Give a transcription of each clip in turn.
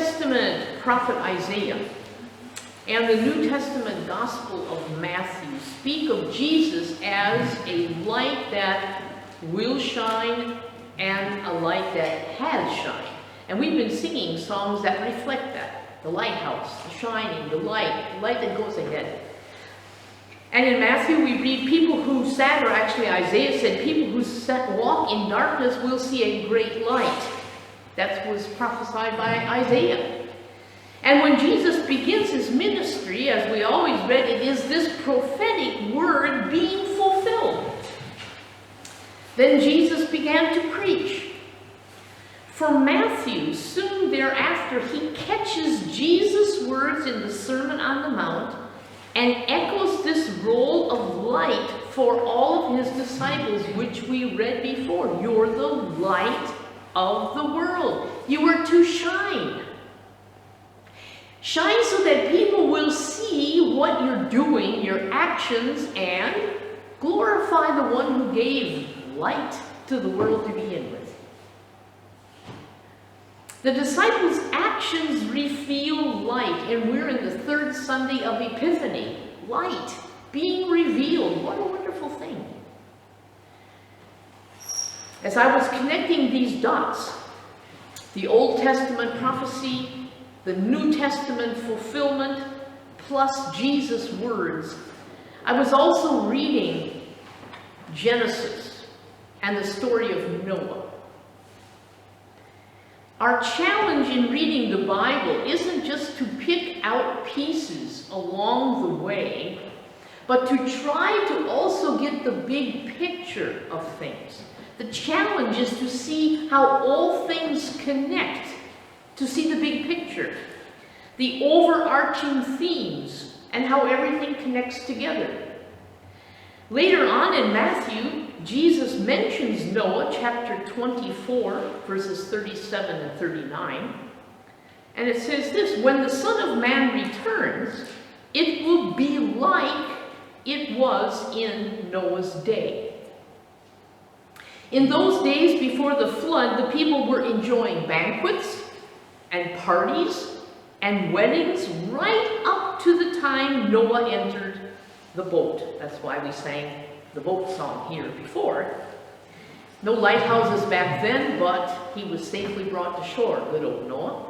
Testament prophet Isaiah and the New Testament Gospel of Matthew speak of Jesus as a light that will shine and a light that has shined. And we've been singing songs that reflect that. The lighthouse, the shining, the light that goes ahead. And in Matthew we read, people who sat, or actually Isaiah said, people who walk in darkness will see a great light. That was prophesied by Isaiah. And when Jesus begins his ministry, as we always read, it is this prophetic word being fulfilled. Then Jesus began to preach. For Matthew, soon thereafter, he catches Jesus' words in the Sermon on the Mount and echoes this role of light for all of his disciples, which we read before. You're the light of the world. You are to shine. Shine so that people will see what you're doing, your actions, and glorify the one who gave light to the world to begin with. The disciples' actions reveal light, and we're in the third Sunday of Epiphany. Light being revealed. What a wonderful thing. As I was connecting these dots, the Old Testament prophecy, the New Testament fulfillment, plus Jesus' words, I was also reading Genesis and the story of Noah. Our challenge in reading the Bible isn't just to pick out pieces along the way, but to try to also get the big picture of things. The challenge is to see how all things connect, to see the big picture, the overarching themes, and how everything connects together. Later on in Matthew, Jesus mentions Noah, chapter 24, verses 37 and 39. And it says this, when the Son of Man returns, it will be like it was in Noah's day. In those days before the flood, the people were enjoying banquets and parties and weddings right up to the time Noah entered the boat. That's why we sang the boat song here before. No lighthouses back then, but he was safely brought to shore, good old Noah.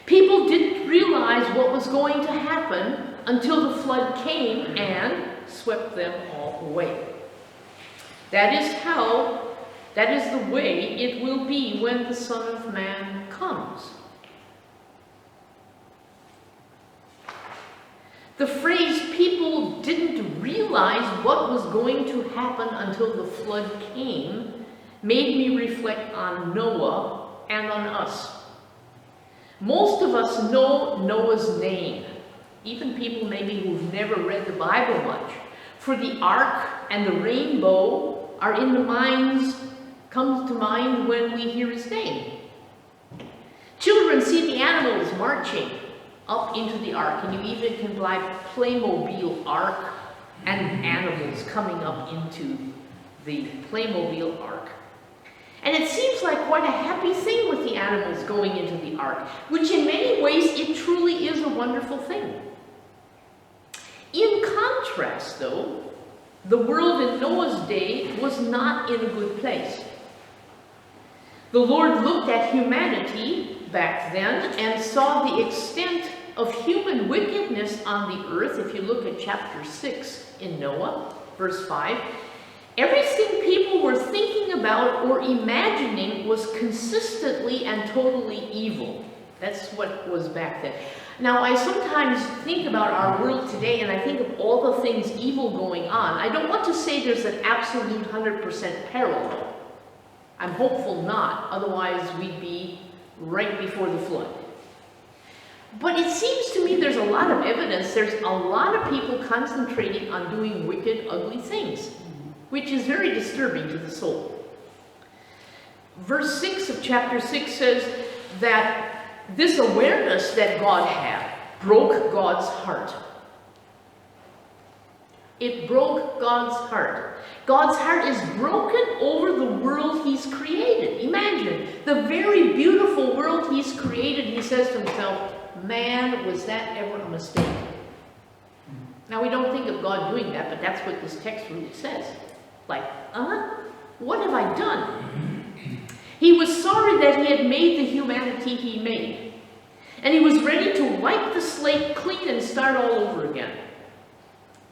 People didn't realize what was going to happen until the flood came and swept them all away. That is the way it will be when the Son of Man comes. The phrase, people didn't realize what was going to happen until the flood came, made me reflect on Noah and on us. Most of us know Noah's name, even people maybe who've never read the Bible much. For the ark and the rainbow are in the minds, comes to mind when we hear his name. Children see the animals marching up into the ark, and you even can buy Playmobil ark and animals coming up into the Playmobil ark. And it seems like quite a happy thing with the animals going into the ark, which in many ways it truly is a wonderful thing. In contrast, though, the world in Noah's day was not in a good place. The Lord looked at humanity back then and saw the extent of human wickedness on the earth. If you look at chapter 6 in Noah, verse 5, everything people were thinking about or imagining was consistently and totally evil. That's what was back then. Now, I sometimes think about our world today and I think of all the things evil going on. I don't want to say there's an absolute 100% parallel. I'm hopeful not, otherwise we'd be right before the flood. But it seems to me there's a lot of evidence, there's a lot of people concentrating on doing wicked, ugly things, which is very disturbing to the soul. Verse 6 of chapter 6 says that this awareness that God had broke God's heart. It broke God's heart. God's heart is broken over the world he's created. Imagine, the very beautiful world he's created, he says to himself, man, was that ever a mistake? Now, we don't think of God doing that, but that's what this text really says. Like, what have I done? He was sorry that he had made the humanity he made. And he was ready to wipe the slate clean and start all over again.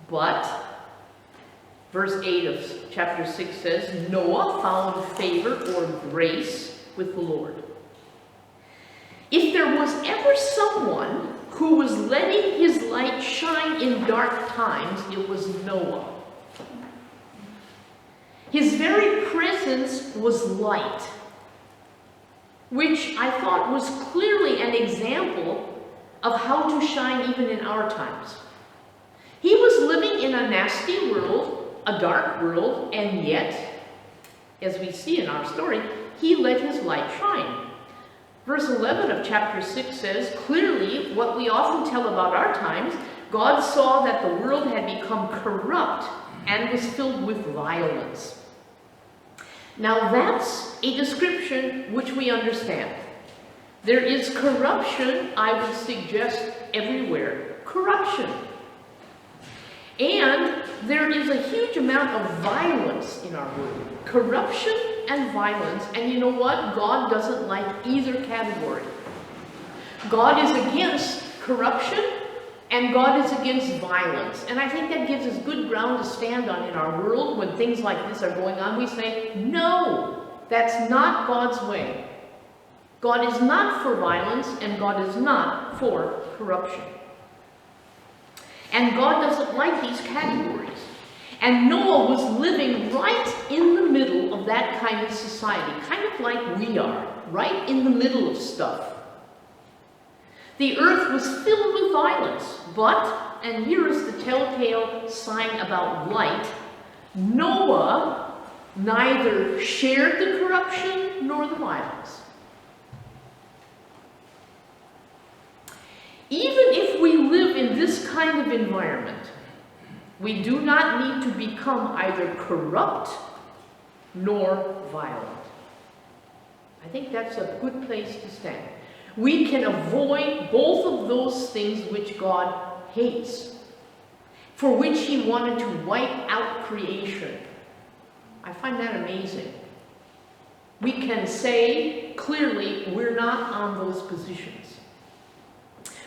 But, verse 8 of chapter 6 says, Noah found favor or grace with the Lord. If there was ever someone who was letting his light shine in dark times, it was Noah. His very presence was light, which I thought was clearly an example of how to shine even in our times. He was living in a nasty world, a dark world, and yet, as we see in our story, he let his light shine. Verse 11 of chapter 6 says, clearly, what we often tell about our times, God saw that the world had become corrupt and was filled with violence. Now that's a description which we understand. There is corruption, I would suggest, everywhere. Corruption. And there is a huge amount of violence in our world. Corruption and violence. And you know what? God doesn't like either category. God is against corruption and God is against violence. And I think that gives us good ground to stand on in our world when things like this are going on. We say, no, that's not God's way. God is not for violence and God is not for corruption. And God doesn't like these categories. And Noah was living right in the middle of that kind of society, kind of like we are, right in the middle of stuff. The earth was filled with violence, but, and here is the telltale sign about light, Noah neither shared the corruption nor the violence. Even if we live in this kind of environment, we do not need to become either corrupt nor violent. I think that's a good place to stand. We can avoid both of those things which God hates, for which he wanted to wipe out creation. I find that amazing. We can say clearly we're not on those positions.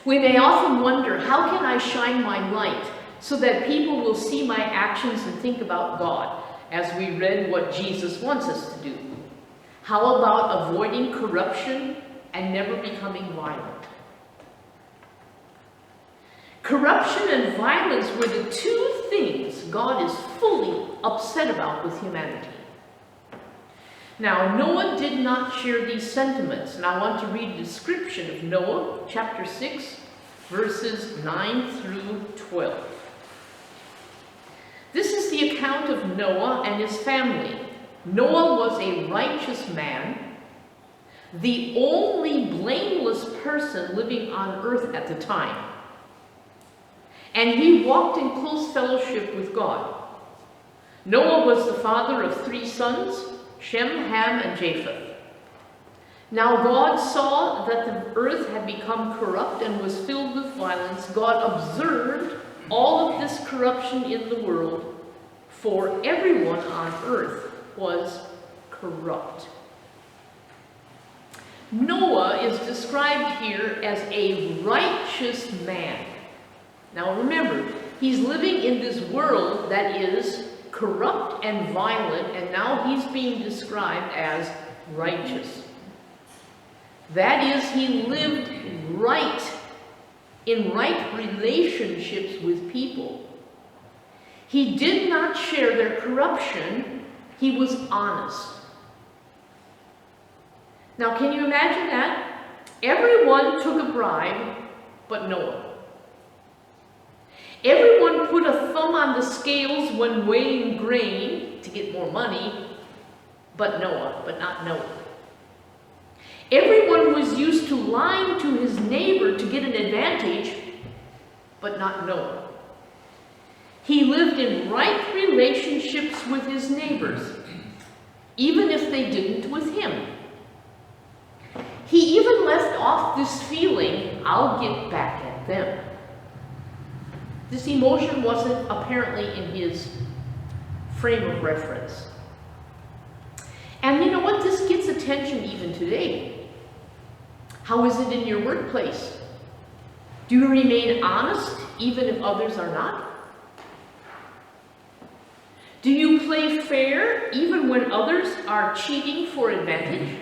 We may often wonder, how can I shine my light so that people will see my actions and think about God, as we read what Jesus wants us to do? How about avoiding corruption and never becoming violent? Corruption and violence were the two things God is fully upset about with humanity. Now, Noah did not share these sentiments, and I want to read a description of Noah, chapter 6, verses 9 through 12. This is the account of Noah and his family. Noah was a righteous man, the only blameless person living on earth at the time. And he walked in close fellowship with God. Noah was the father of 3 sons, Shem, Ham, and Japheth. Now God saw that the earth had become corrupt and was filled with violence. God observed all of this corruption in the world, for everyone on earth was corrupt. Noah is described here as a righteous man. Now remember, he's living in this world that is corrupt and violent, and now he's being described as righteous. That is, he lived right, in right relationships with people. He did not share their corruption. He was honest. Now, can you imagine that? Everyone took a bribe, but Noah. Everyone put a thumb on the scales when weighing grain to get more money, but Noah, but not Noah. Everyone was used to lying to his neighbor to get an advantage, but not Noah. He lived in right relationships with his neighbors, even if they didn't with him. He even left off this feeling, I'll get back at them. This emotion wasn't apparently in his frame of reference. And you know what? This gets attention even today. How is it in your workplace? Do you remain honest even if others are not? Do you play fair even when others are cheating for advantage?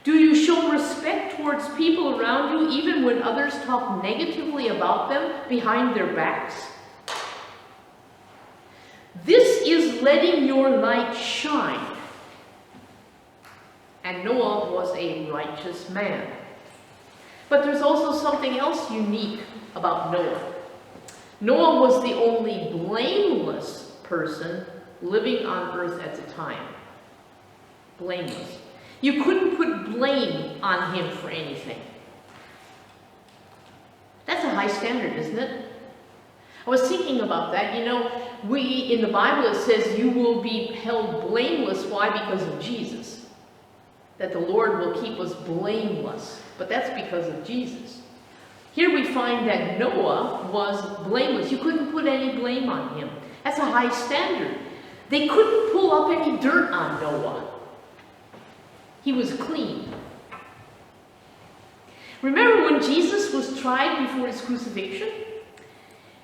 Do you show respect towards people around you even when others talk negatively about them behind their backs? This is letting your light shine. And Noah was a righteous man. But there's also something else unique about Noah. Noah was the only blameless person living on earth at the time. Blameless. You couldn't put blame on him for anything. That's a high standard, isn't it? I was thinking about that. You know, in the Bible it says you will be held blameless. Why? Because of Jesus. That the Lord will keep us blameless. But that's because of Jesus. Here we find that Noah was blameless. You couldn't put any blame on him. That's a high standard. They couldn't pull up any dirt on Noah. He was clean. Remember when Jesus was tried before his crucifixion?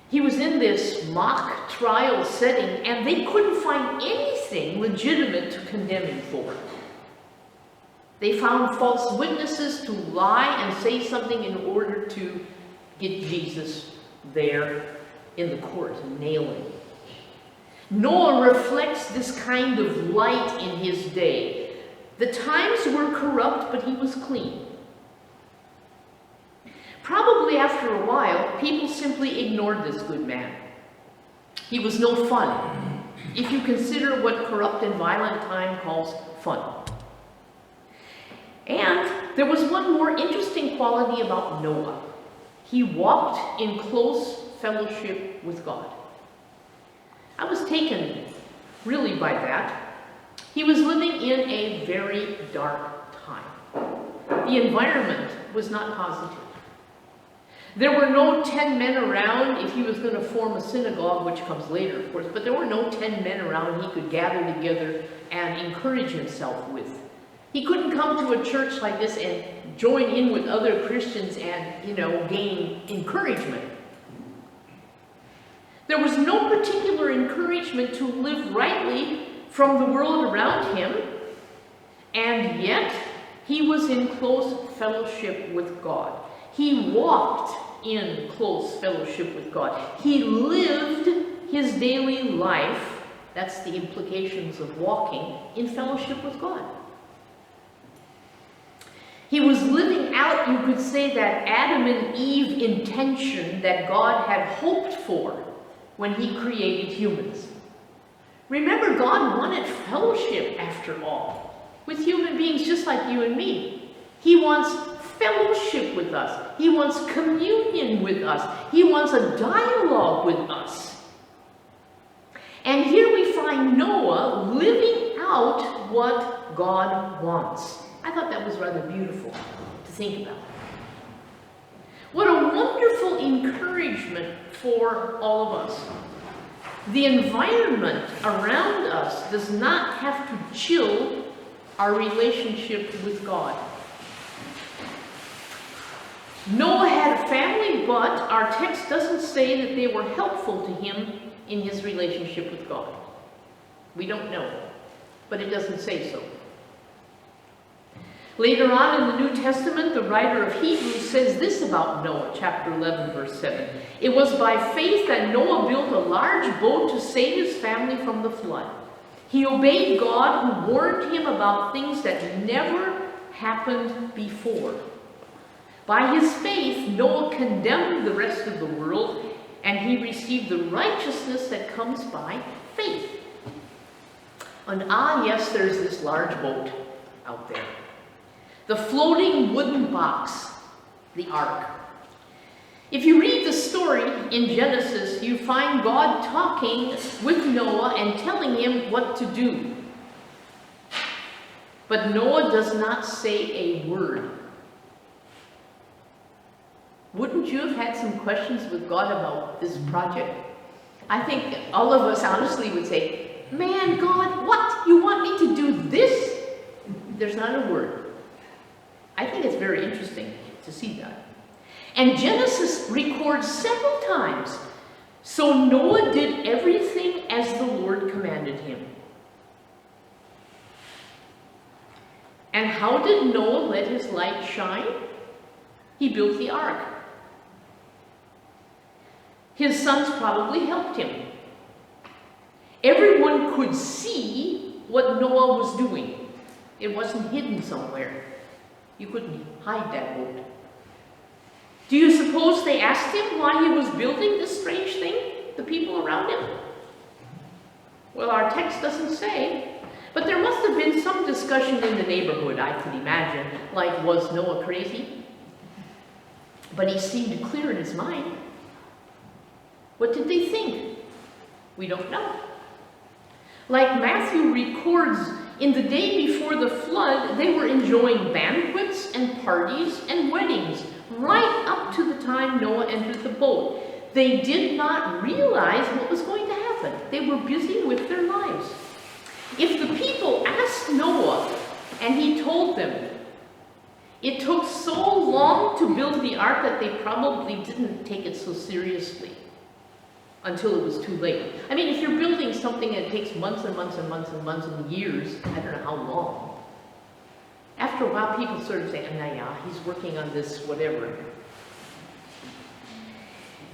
He was in this mock trial setting, and they couldn't find anything legitimate to condemn him for. They found false witnesses to lie and say something in order to get Jesus there in the court and nail him. Noah reflects this kind of light in his day. The times were corrupt, but he was clean. Probably after a while, people simply ignored this good man. He was no fun, if you consider what corrupt and violent time calls fun. And there was one more interesting quality about Noah. He walked in close fellowship with God. I was taken really by that. He was living in a very dark time. The environment was not positive. There were no 10 men around if he was going to form a synagogue, which comes later, of course, but there were no 10 men around he could gather together and encourage himself with. He couldn't come to a church like this and join in with other Christians and, gain encouragement. There was no particular encouragement to live rightly from the world around him, and yet he was in close fellowship with God. He walked in close fellowship with God. He lived his daily life, that's the implications of walking, in fellowship with God. He was living out, you could say, that Adam and Eve intention that God had hoped for when he created humans. Remember, God wanted fellowship, after all, with human beings just like you and me. He wants fellowship with us. He wants communion with us. He wants a dialogue with us. And here we find Noah living out what God wants. I thought that was rather beautiful to think about. What a wonderful encouragement for all of us. The environment around us does not have to chill our relationship with God. Noah had a family, but our text doesn't say that they were helpful to him in his relationship with God. We don't know, but it doesn't say so. Later on in the New Testament, the writer of Hebrews says this about Noah, chapter 11, verse 7. It was by faith that Noah built a large boat to save his family from the flood. He obeyed God, who warned him about things that never happened before. By his faith, Noah condemned the rest of the world, and he received the righteousness that comes by faith. And yes, there's this large boat out there. The floating wooden box, the ark. If you read the story, story in Genesis, you find God talking with Noah and telling him what to do. But Noah does not say a word. Wouldn't you have had some questions with God about this project? I think all of us honestly would say, man, God, what? You want me to do this? There's not a word. I think it's very interesting to see that. And Genesis records several times, so Noah did everything as the Lord commanded him. And how did Noah let his light shine? He built the ark. His sons probably helped him. Everyone could see what Noah was doing. It wasn't hidden somewhere. You couldn't hide that boat. Do you suppose they asked him why he was building this strange thing, the people around him? Well, our text doesn't say, but there must have been some discussion in the neighborhood, I could imagine, like, was Noah crazy? But he seemed clear in his mind. What did they think? We don't know. Like Matthew records, in the day before the flood, they were enjoying banquets and parties and weddings, right up to the time Noah entered the boat. They did not realize what was going to happen. They were busy with their lives. If the people asked Noah, and he told them, it took so long to build the ark that they probably didn't take it so seriously until it was too late. I mean, if you're building something that takes months and months and months and months and years, I don't know how long, after a while people sort of say, nah, yeah, he's working on this, whatever.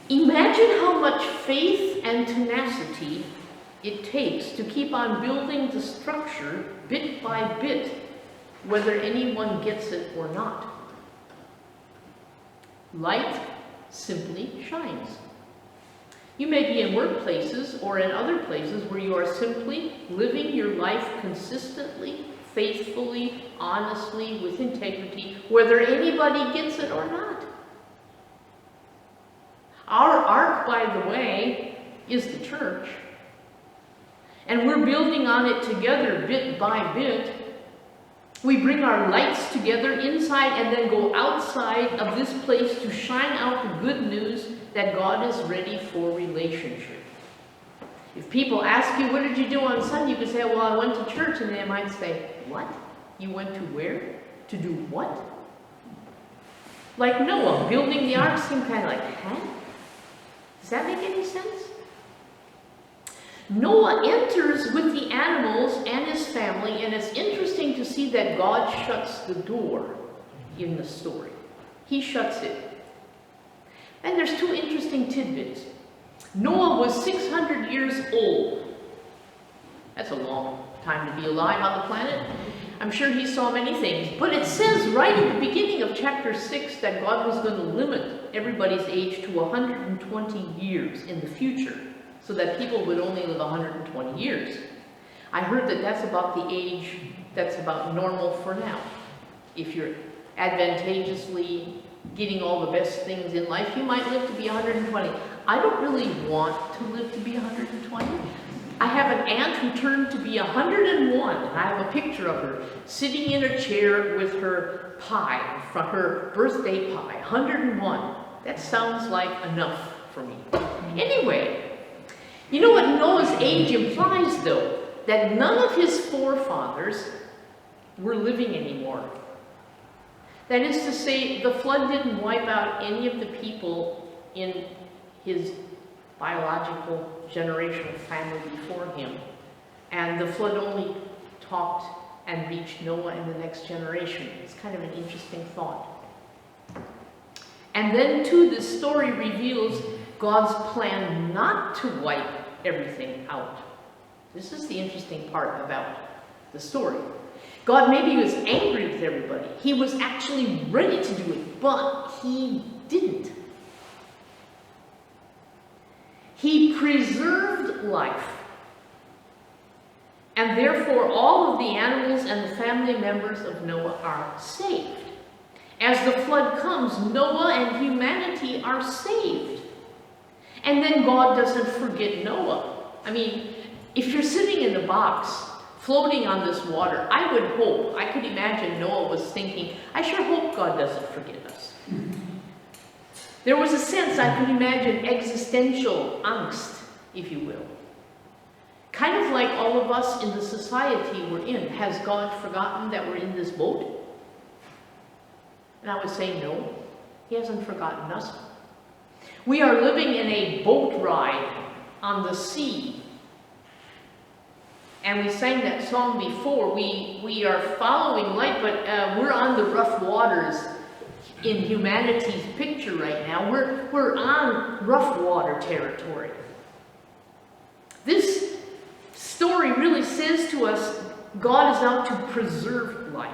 Imagine how much faith and tenacity it takes to keep on building the structure bit by bit, whether anyone gets it or not. Light simply shines. You may be in workplaces or in other places where you are simply living your life consistently, faithfully, honestly, with integrity, whether anybody gets it or not. Our ark, by the way, is the church. And we're building on it together bit by bit. We bring our lights together inside and then go outside of this place to shine out the good news that God is ready for relationship. If people ask you, what did you do on Sunday? You can say, well, I went to church. And they might say, what? You went to where? To do what? Like Noah, building the ark seemed kind of like, huh? Does that make any sense? Noah enters with the animals and his family, and it's interesting to see that God shuts the door in the story. He shuts it. And there's two interesting tidbits. Noah was 600 years old. That's a long time to be alive on the planet. I'm sure he saw many things. But it says right at the beginning of chapter 6 that God was going to limit everybody's age to 120 years in the future, so that people would only live 120 years. I heard that that's about the age that's about normal for now. If you're advantageously getting all the best things in life, you might live to be 120. I don't really want to live to be 120. I have an aunt who turned to be 101, and I have a picture of her sitting in a chair with her pie, from her birthday pie, 101. That sounds like enough for me. Anyway, you know what Noah's age implies, though? That none of his forefathers were living anymore. That is to say, the flood didn't wipe out any of the people in his biological generational family before him. And the flood only talked and reached Noah and the next generation. It's kind of an interesting thought. And then, too, this story reveals God's plan not to wipe everything out. This is the interesting part about the story. God maybe was angry with everybody. He was actually ready to do it, but he didn't. He preserved life. And therefore, all of the animals and the family members of Noah are saved. As the flood comes, Noah and humanity are saved. And then God doesn't forget Noah. I mean, if you're sitting in a box, floating on this water, I would hope, I could imagine Noah was thinking, I sure hope God doesn't forget us. There was a sense, I could imagine, existential angst, if you will. Kind of like all of us in the society we're in. Has God forgotten that we're in this boat? And I would say, no, He hasn't forgotten us. We are living in a boat ride on the sea. And we sang that song before. We are following light, but we're on the rough waters in humanity's picture right now. We're on rough water territory. This story really says to us, God is out to preserve life.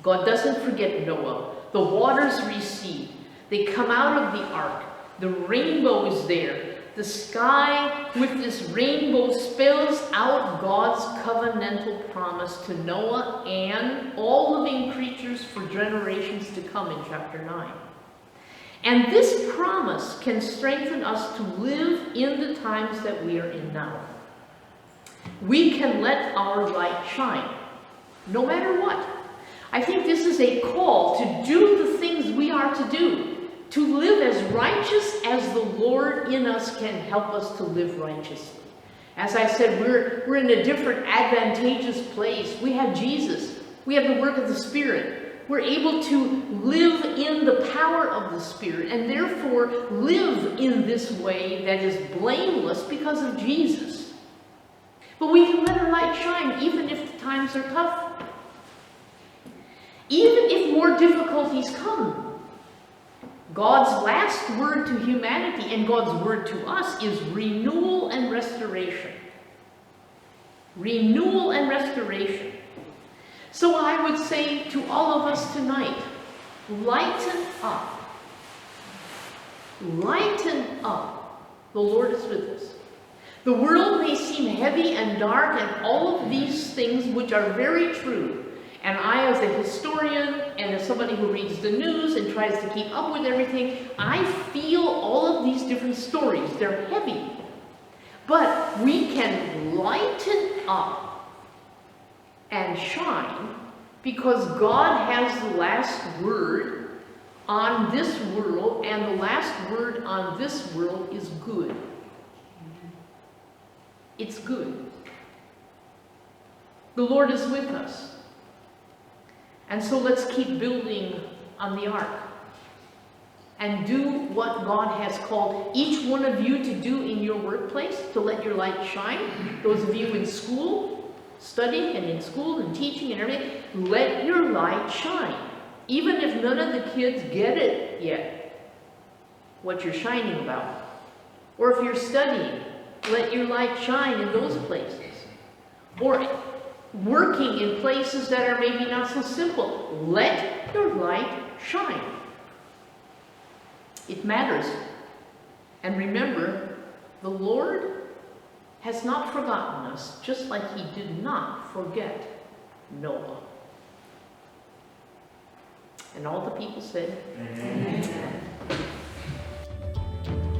God doesn't forget Noah. The waters recede. They come out of the ark. The rainbow is there. The sky with this rainbow spells out God's covenantal promise to Noah and all living creatures for generations to come in chapter 9. And this promise can strengthen us to live in the times that we are in now. We can let our light shine, no matter what. I think this is a call to do the things we are to do. To live as righteous as the Lord in us can help us to live righteously. As I said, we're in a different advantageous place. We have Jesus. We have the work of the Spirit. We're able to live in the power of the Spirit and therefore live in this way that is blameless because of Jesus. But we can let our light shine even if the times are tough. Even if more difficulties come. God's last word to humanity and God's word to us is renewal and restoration. Renewal and restoration. So I would say to all of us tonight, lighten up. Lighten up. The Lord is with us. The world may seem heavy and dark and all of these things which are very true. And I, as a historian and as somebody who reads the news and tries to keep up with everything, I feel all of these different stories. They're heavy. But we can lighten up and shine because God has the last word on this world, and the last word on this world is good. It's good. The Lord is with us. And so let's keep building on the ark and do what God has called each one of you to do in your workplace, to let your light shine. Those of you in school, studying and in school and teaching and everything, let your light shine. Even if none of the kids get it yet, what you're shining about. Or if you're studying, let your light shine in those places. Or working in places that are maybe not so simple. Let your light shine. It matters. And remember, the Lord has not forgotten us, just like He did not forget Noah. And all the people said, Amen. Amen.